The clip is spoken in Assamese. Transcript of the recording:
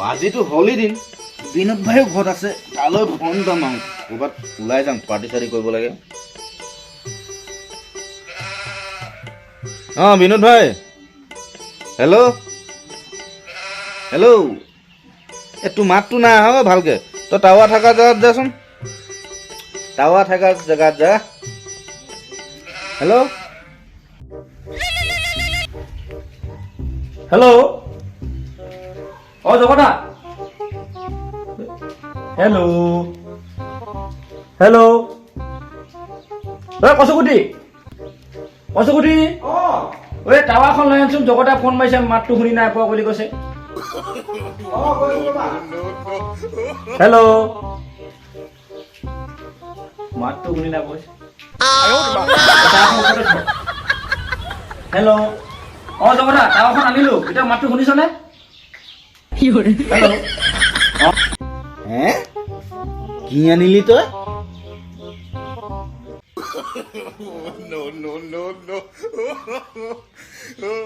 আজিতো হলি দিন বিনোদ ভাইও ঘৰত আছে তালৈ ফোন এটা মাৰো ক'ৰবাত ওলাই যাম পাৰ্টি চাৰ্টি কৰিব লাগে বিনোদ ভাই হেল্ল' হেল্ল' তোৰ মাতটো নাই আহা ভালকে তই টাৱা থকা জেগাত যাচোন টাৱা থকা জেগাত যা হেল্ল' হেল্ল' জগতা হেল্ল' হেল্ল' কচুগুটি টাৱাখন লৈ আনচোন জগতাই ফোন মাৰিছে মাতটো শুনি নাই পোৱা বুলি কৈছে হেল্ল' মাতটো শুনি নাই কৈছে হেল্ল' জগতা টাৱাখন আনিলো এতিয়া মাতটো শুনিছনে হেল্ল' হে কি আনিলি তই no.